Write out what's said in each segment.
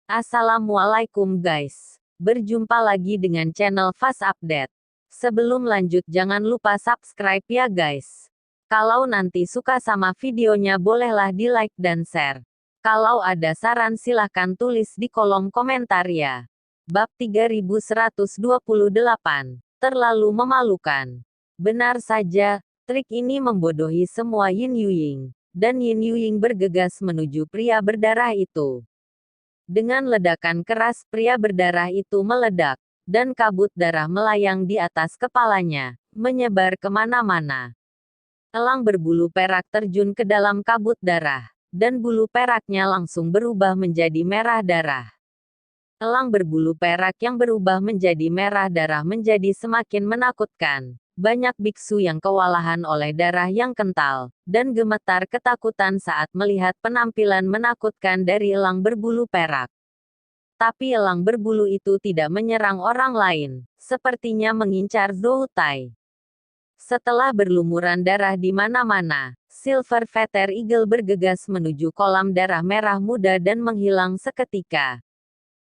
Assalamualaikum guys. Berjumpa lagi dengan channel Fast Update. Sebelum lanjut jangan lupa subscribe ya guys. Kalau nanti suka sama videonya bolehlah di like dan share. Kalau ada saran silahkan tulis di kolom komentar ya. Bab 3128. Terlalu memalukan. Benar saja, trik ini membodohi semua Yin Yuying. Dan Yin Yuying bergegas menuju pria berdarah itu. Dengan ledakan keras pria berdarah itu meledak, dan kabut darah melayang di atas kepalanya, menyebar kemana-mana. Elang berbulu perak terjun ke dalam kabut darah, dan bulu peraknya langsung berubah menjadi merah darah. Elang berbulu perak yang berubah menjadi merah darah menjadi semakin menakutkan. Banyak biksu yang kewalahan oleh darah yang kental, dan gemetar ketakutan saat melihat penampilan menakutkan dari elang berbulu perak. Tapi elang berbulu itu tidak menyerang orang lain, sepertinya mengincar Zhou Tai. Setelah berlumuran darah di mana-mana, Silver Feather Eagle bergegas menuju kolam darah merah muda dan menghilang seketika.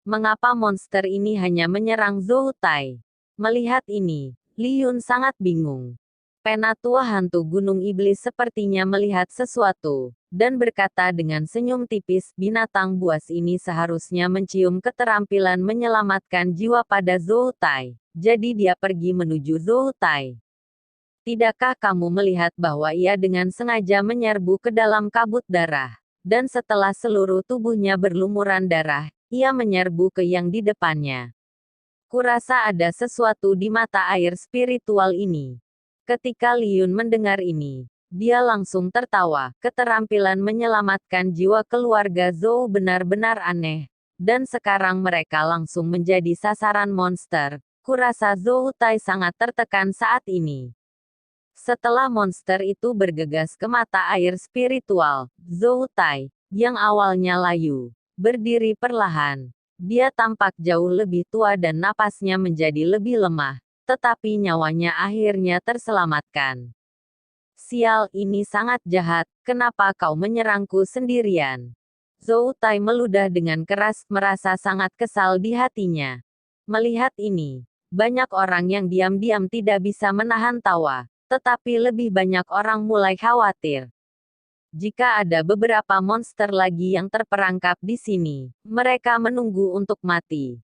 Mengapa monster ini hanya menyerang Zhou Tai? Melihat ini, Li Yun sangat bingung. Penatua hantu gunung iblis sepertinya melihat sesuatu, dan berkata dengan senyum tipis, binatang buas ini seharusnya mencium keterampilan menyelamatkan jiwa pada Zhou Tai. Jadi dia pergi menuju Zhou Tai. Tidakkah kamu melihat bahwa ia dengan sengaja menyerbu ke dalam kabut darah, dan setelah seluruh tubuhnya berlumuran darah, ia menyerbu ke yang di depannya. Kurasa ada sesuatu di mata air spiritual ini. Ketika Li Yun mendengar ini, dia langsung tertawa. Keterampilan menyelamatkan jiwa keluarga Zhou benar-benar aneh. Dan sekarang mereka langsung menjadi sasaran monster. Kurasa Zhou Tai sangat tertekan saat ini. Setelah monster itu bergegas ke mata air spiritual, Zhou Tai, yang awalnya layu, berdiri perlahan. Dia tampak jauh lebih tua dan napasnya menjadi lebih lemah, tetapi nyawanya akhirnya terselamatkan. Sial, ini sangat jahat, kenapa kau menyerangku sendirian? Zhou Tai meludah dengan keras, merasa sangat kesal di hatinya. Melihat ini, banyak orang yang diam-diam tidak bisa menahan tawa, tetapi lebih banyak orang mulai khawatir. Jika ada beberapa monster lagi yang terperangkap di sini, mereka menunggu untuk mati.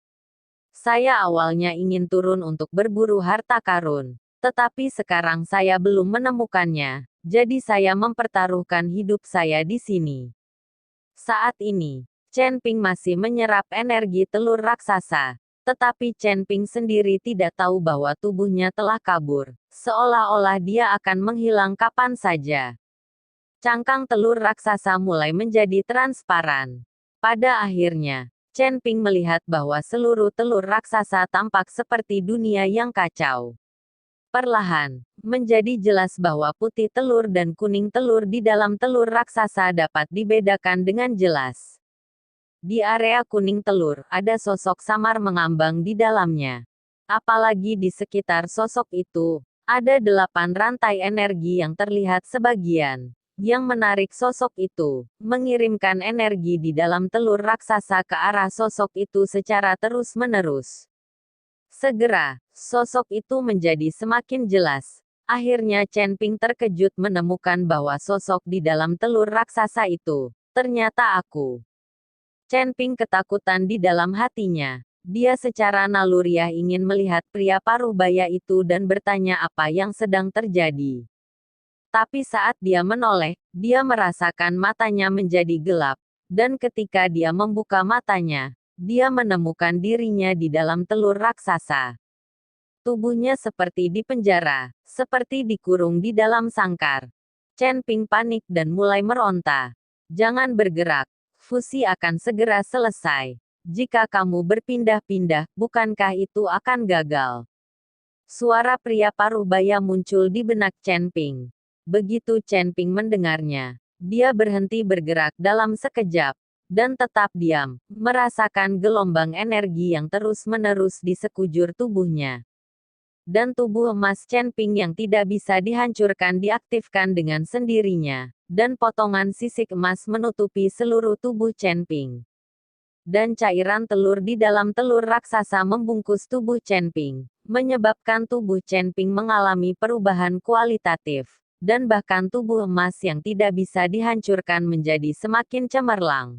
Saya awalnya ingin turun untuk berburu harta karun, tetapi sekarang saya belum menemukannya, jadi saya mempertaruhkan hidup saya di sini. Saat ini, Chen Ping masih menyerap energi telur raksasa, tetapi Chen Ping sendiri tidak tahu bahwa tubuhnya telah kabur, seolah-olah dia akan menghilang kapan saja. Cangkang telur raksasa mulai menjadi transparan. Pada akhirnya, Chen Ping melihat bahwa seluruh telur raksasa tampak seperti dunia yang kacau. Perlahan, menjadi jelas bahwa putih telur dan kuning telur di dalam telur raksasa dapat dibedakan dengan jelas. Di area kuning telur, ada sosok samar mengambang di dalamnya. Apalagi di sekitar sosok itu, ada 8 rantai energi yang terlihat sebagian, yang menarik sosok itu, mengirimkan energi di dalam telur raksasa ke arah sosok itu secara terus-menerus. Segera, sosok itu menjadi semakin jelas. Akhirnya Chen Ping terkejut menemukan bahwa sosok di dalam telur raksasa itu, ternyata aku. Chen Ping ketakutan di dalam hatinya. Dia secara naluriah ingin melihat pria paruh baya itu dan bertanya apa yang sedang terjadi. Tapi saat dia menoleh, dia merasakan matanya menjadi gelap, dan ketika dia membuka matanya, dia menemukan dirinya di dalam telur raksasa. Tubuhnya seperti di penjara, seperti dikurung di dalam sangkar. Chen Ping panik dan mulai meronta. Jangan bergerak, fusi akan segera selesai. Jika kamu berpindah-pindah, bukankah itu akan gagal? Suara pria paruh baya muncul di benak Chen Ping. Begitu Chen Ping mendengarnya, dia berhenti bergerak dalam sekejap, dan tetap diam, merasakan gelombang energi yang terus-menerus di sekujur tubuhnya. Dan tubuh emas Chen Ping yang tidak bisa dihancurkan diaktifkan dengan sendirinya, dan potongan sisik emas menutupi seluruh tubuh Chen Ping. dan cairan telur di dalam telur raksasa membungkus tubuh Chen Ping, menyebabkan tubuh Chen Ping mengalami perubahan kualitatif, dan bahkan tubuh emas yang tidak bisa dihancurkan menjadi semakin cemerlang.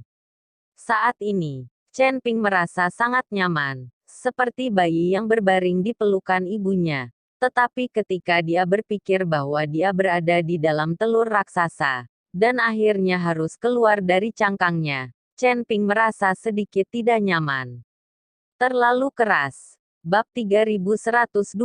Saat ini, Chen Ping merasa sangat nyaman, seperti bayi yang berbaring di pelukan ibunya. Tetapi ketika dia berpikir bahwa dia berada di dalam telur raksasa, dan akhirnya harus keluar dari cangkangnya, Chen Ping merasa sedikit tidak nyaman. Terlalu keras. Bab 3129,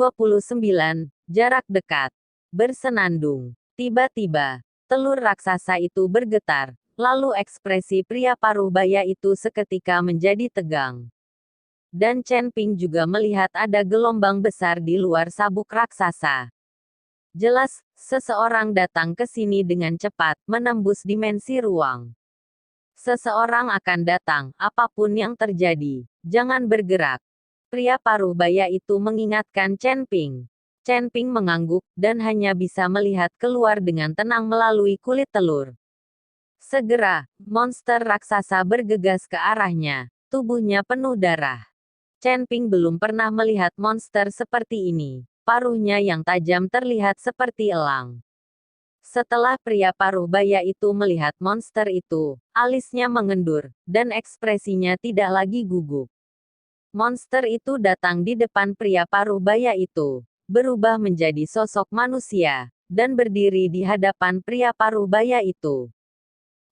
Jarak Dekat. Bersenandung. Tiba-tiba, telur raksasa itu bergetar, lalu ekspresi pria paruh baya itu seketika menjadi tegang. Dan Chen Ping juga melihat ada gelombang besar di luar sabuk raksasa. Jelas, seseorang datang ke sini dengan cepat, menembus dimensi ruang. Seseorang akan datang, apapun yang terjadi. Jangan bergerak. Pria paruh baya itu mengingatkan Chen Ping. Chen Ping mengangguk, dan hanya bisa melihat keluar dengan tenang melalui kulit telur. Segera, monster raksasa bergegas ke arahnya. Tubuhnya penuh darah. Chen Ping belum pernah melihat monster seperti ini. Paruhnya yang tajam terlihat seperti elang. Setelah pria paruh baya itu melihat monster itu, alisnya mengendur, dan ekspresinya tidak lagi gugup. Monster itu datang di depan pria paruh baya itu, berubah menjadi sosok manusia, dan berdiri di hadapan pria paruh baya itu.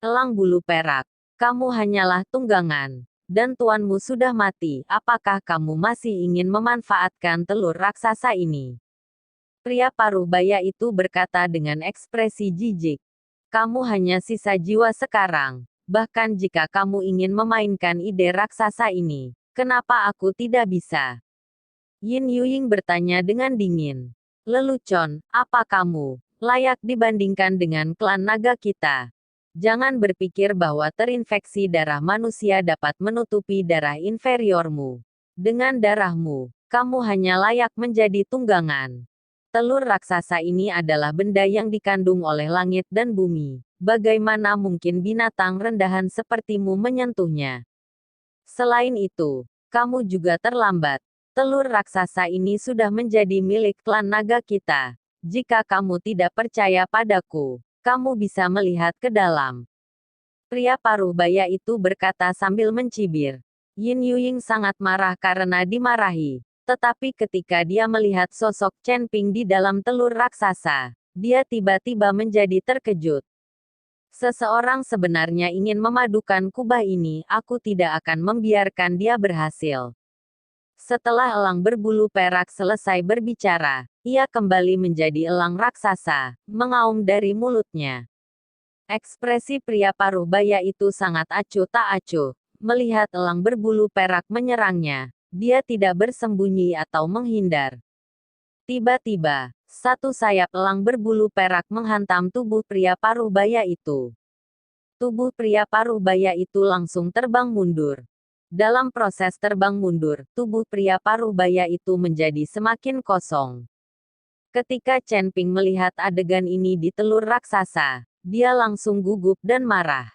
Elang bulu perak, kamu hanyalah tunggangan. Dan tuanmu sudah mati, apakah kamu masih ingin memanfaatkan telur raksasa ini? Pria paruh baya itu berkata dengan ekspresi jijik. Kamu hanya sisa jiwa sekarang. Bahkan jika kamu ingin memainkan ide raksasa ini, kenapa aku tidak bisa? Yin Yuying bertanya dengan dingin. Lelucon, apa kamu layak dibandingkan dengan klan naga kita? Jangan berpikir bahwa terinfeksi darah manusia dapat menutupi darah inferiormu. Dengan darahmu, kamu hanya layak menjadi tunggangan. Telur raksasa ini adalah benda yang dikandung oleh langit dan bumi. Bagaimana mungkin binatang rendahan sepertimu menyentuhnya? Selain itu, kamu juga terlambat. Telur raksasa ini sudah menjadi milik klan naga kita. Jika kamu tidak percaya padaku, kamu bisa melihat ke dalam. Pria paruh baya itu berkata sambil mencibir. Yin Yuying sangat marah karena dimarahi. Tetapi ketika dia melihat sosok Chen Ping di dalam telur raksasa, dia tiba-tiba menjadi terkejut. Seseorang sebenarnya ingin memadukan kubah ini, aku tidak akan membiarkan dia berhasil. Setelah elang berbulu perak selesai berbicara, ia kembali menjadi elang raksasa, mengaum dari mulutnya. Ekspresi pria paruh baya itu sangat acuh tak acuh. Melihat elang berbulu perak menyerangnya, dia tidak bersembunyi atau menghindar. Tiba-tiba, satu sayap elang berbulu perak menghantam tubuh pria paruh baya itu. Tubuh pria paruh baya itu langsung terbang mundur. Dalam proses terbang mundur, tubuh pria paruh baya itu menjadi semakin kosong. Ketika Chen Ping melihat adegan ini di telur raksasa, dia langsung gugup dan marah.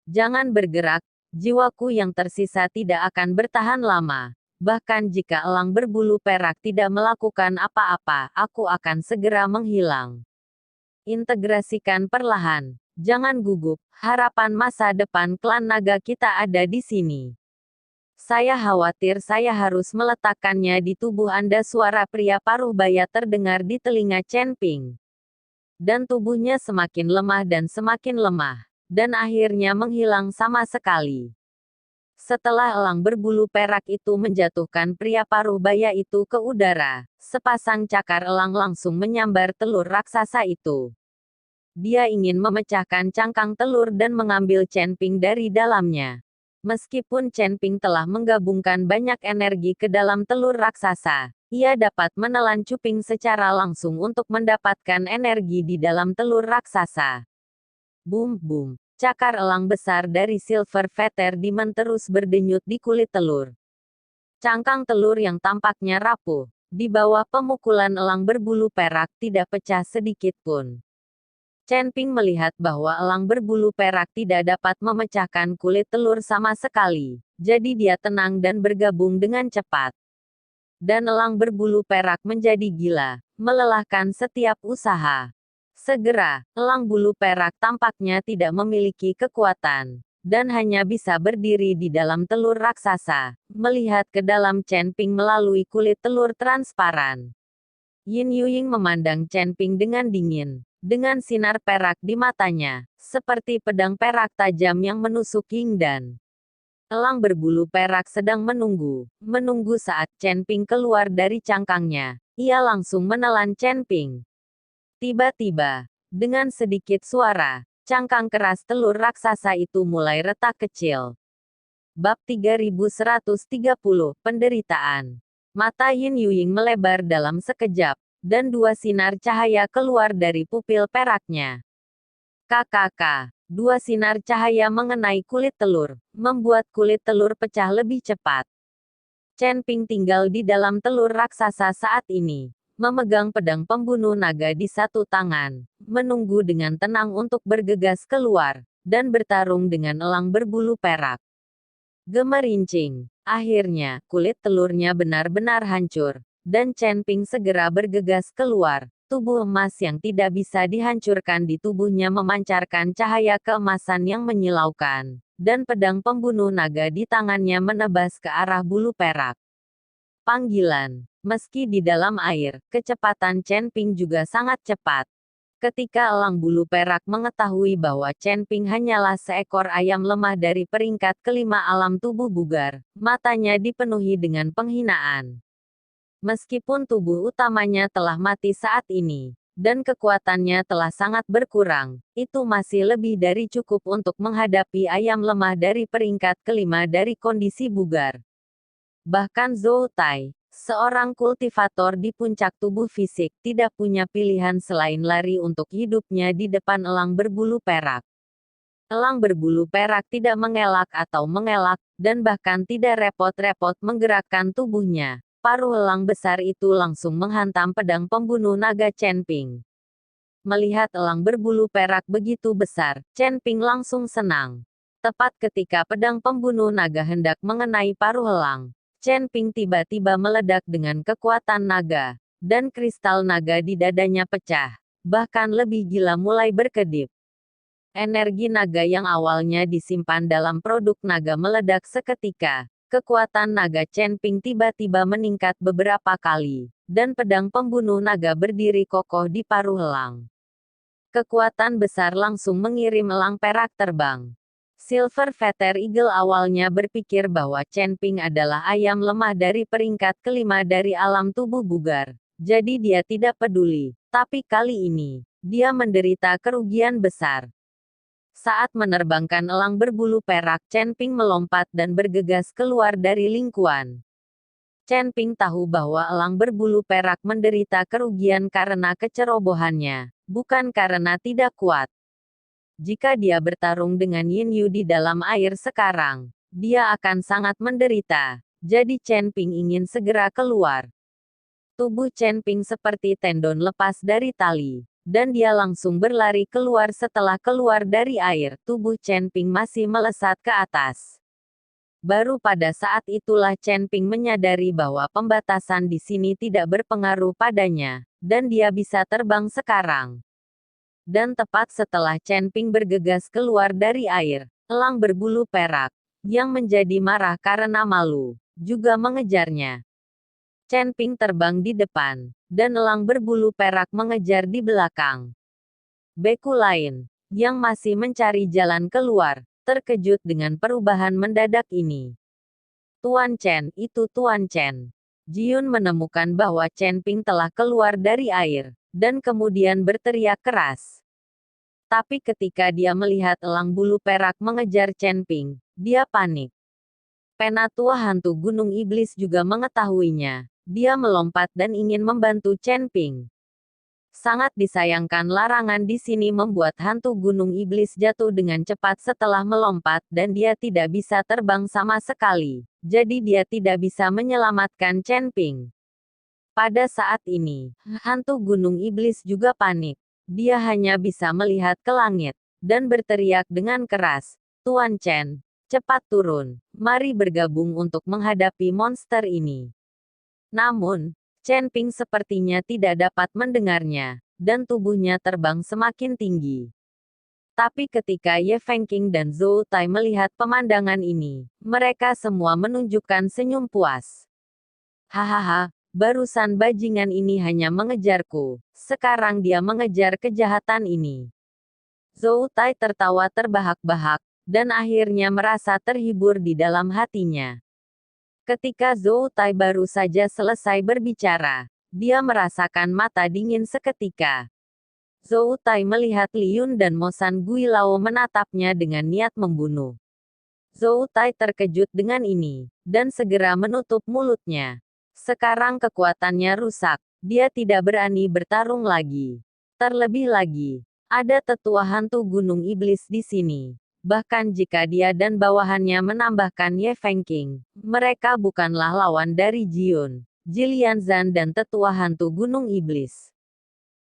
Jangan bergerak, jiwaku yang tersisa tidak akan bertahan lama. Bahkan jika elang berbulu perak tidak melakukan apa-apa, aku akan segera menghilang. Integrasikan perlahan. Jangan gugup, harapan masa depan klan naga kita ada di sini. Saya khawatir saya harus meletakkannya di tubuh Anda. Suara pria paruh baya terdengar di telinga Chen Ping. Dan tubuhnya semakin lemah dan semakin lemah. Dan akhirnya menghilang sama sekali. Setelah elang berbulu perak itu menjatuhkan pria paruh baya itu ke udara, sepasang cakar elang langsung menyambar telur raksasa itu. Dia ingin memecahkan cangkang telur dan mengambil Chen Ping dari dalamnya. Meskipun Chen Ping telah menggabungkan banyak energi ke dalam telur raksasa, ia dapat menelan cuping secara langsung untuk mendapatkan energi di dalam telur raksasa. Boom boom, cakar elang besar dari Silver Feather Demon terus berdenyut di kulit telur. Cangkang telur yang tampaknya rapuh, di bawah pemukulan elang berbulu perak tidak pecah sedikit pun. Chen Ping melihat bahwa elang berbulu perak tidak dapat memecahkan kulit telur sama sekali. Jadi dia tenang dan bergabung dengan cepat. Dan elang berbulu perak menjadi gila, melelahkan setiap usaha. Segera, elang bulu perak tampaknya tidak memiliki kekuatan. Dan hanya bisa berdiri di dalam telur raksasa, melihat ke dalam Chen Ping melalui kulit telur transparan. Yin Yuying memandang Chen Ping dengan dingin. Dengan sinar perak di matanya, seperti pedang perak tajam yang menusuk Ying dan elang berbulu perak sedang menunggu saat Chen Ping keluar dari cangkangnya. Ia langsung menelan Chen Ping. Tiba-tiba, dengan sedikit suara, cangkang keras telur raksasa itu mulai retak kecil. Bab 3130, Penderitaan. Mata Yin Yuying melebar dalam sekejap, dan dua sinar cahaya keluar dari pupil peraknya. KKK. Dua sinar cahaya mengenai kulit telur, membuat kulit telur pecah lebih cepat. Chen Ping tinggal di dalam telur raksasa saat ini, memegang pedang pembunuh naga di satu tangan, menunggu dengan tenang untuk bergegas keluar, dan bertarung dengan elang berbulu perak. Gemerincing. Akhirnya, kulit telurnya benar-benar hancur, dan Chen Ping segera bergegas keluar. Tubuh emas yang tidak bisa dihancurkan di tubuhnya memancarkan cahaya keemasan yang menyilaukan, dan pedang pembunuh naga di tangannya menebas ke arah bulu perak. Panggilan. Meski di dalam air, kecepatan Chen Ping juga sangat cepat. Ketika elang bulu perak mengetahui bahwa Chen Ping hanyalah seekor ayam lemah dari peringkat kelima alam tubuh bugar, matanya dipenuhi dengan penghinaan. Meskipun tubuh utamanya telah mati saat ini, dan kekuatannya telah sangat berkurang, itu masih lebih dari cukup untuk menghadapi ayam lemah dari peringkat kelima dari kondisi bugar. Bahkan Zhou Tai, seorang kultivator di puncak tubuh fisik, tidak punya pilihan selain lari untuk hidupnya di depan elang berbulu perak. Elang berbulu perak tidak mengelak atau mengelak, dan bahkan tidak repot-repot menggerakkan tubuhnya. Paruh elang besar itu langsung menghantam pedang pembunuh naga Chen Ping. Melihat elang berbulu perak begitu besar, Chen Ping langsung senang. Tepat ketika pedang pembunuh naga hendak mengenai paruh elang, Chen Ping tiba-tiba meledak dengan kekuatan naga, dan kristal naga di dadanya pecah. Bahkan lebih gila mulai berkedip. Energi naga yang awalnya disimpan dalam produk naga meledak seketika. Kekuatan naga Chen Ping tiba-tiba meningkat beberapa kali, dan pedang pembunuh naga berdiri kokoh di paruh elang. Kekuatan besar langsung mengirim elang perak terbang. Silver Feather Eagle awalnya berpikir bahwa Chen Ping adalah ayam lemah dari peringkat kelima dari alam tubuh bugar, jadi dia tidak peduli. Tapi kali ini, dia menderita kerugian besar. Saat menerbangkan elang berbulu perak, Chen Ping melompat dan bergegas keluar dari lingkuan. Chen Ping tahu bahwa elang berbulu perak menderita kerugian karena kecerobohannya, bukan karena tidak kuat. Jika dia bertarung dengan Yin Yu di dalam air sekarang, dia akan sangat menderita. Jadi Chen Ping ingin segera keluar. Tubuh Chen Ping seperti tendon lepas dari tali. Dan dia langsung berlari keluar. Setelah keluar dari air, tubuh Chen Ping masih melesat ke atas. Baru pada saat itulah Chen Ping menyadari bahwa pembatasan di sini tidak berpengaruh padanya, dan dia bisa terbang sekarang. Dan tepat setelah Chen Ping bergegas keluar dari air, elang berbulu perak, yang menjadi marah karena malu, juga mengejarnya. Chen Ping terbang di depan, dan elang berbulu perak mengejar di belakang. Beku lain, yang masih mencari jalan keluar, terkejut dengan perubahan mendadak ini. Tuan Chen, itu Tuan Chen. Jiun menemukan bahwa Chen Ping telah keluar dari air, dan kemudian berteriak keras. Tapi ketika dia melihat elang bulu perak mengejar Chen Ping, dia panik. Penatua hantu gunung iblis juga mengetahuinya. Dia melompat dan ingin membantu Chen Ping. Sangat disayangkan larangan di sini membuat hantu gunung iblis jatuh dengan cepat setelah melompat dan dia tidak bisa terbang sama sekali. Jadi dia tidak bisa menyelamatkan Chen Ping. Pada saat ini, hantu gunung iblis juga panik. Dia hanya bisa melihat ke langit dan berteriak dengan keras, "Tuan Chen, cepat turun. Mari bergabung untuk menghadapi monster ini." Namun, Chen Ping sepertinya tidak dapat mendengarnya, dan tubuhnya terbang semakin tinggi. Tapi ketika Ye Fengqing dan Zhou Tai melihat pemandangan ini, mereka semua menunjukkan senyum puas. Hahaha, barusan bajingan ini hanya mengejarku, sekarang dia mengejar kejahatan ini. Zhou Tai tertawa terbahak-bahak, dan akhirnya merasa terhibur di dalam hatinya. Ketika Zhou Tai baru saja selesai berbicara, dia merasakan mata dingin seketika. Zhou Tai melihat Li Yun dan Mo San Gui Lao menatapnya dengan niat membunuh. Zhou Tai terkejut dengan ini, dan segera menutup mulutnya. Sekarang kekuatannya rusak, dia tidak berani bertarung lagi. Terlebih lagi, ada tetua hantu gunung iblis di sini. Bahkan jika dia dan bawahannya menambahkan Ye Fengqing, mereka bukanlah lawan dari Jiun, Jilian Zan dan tetua hantu gunung iblis.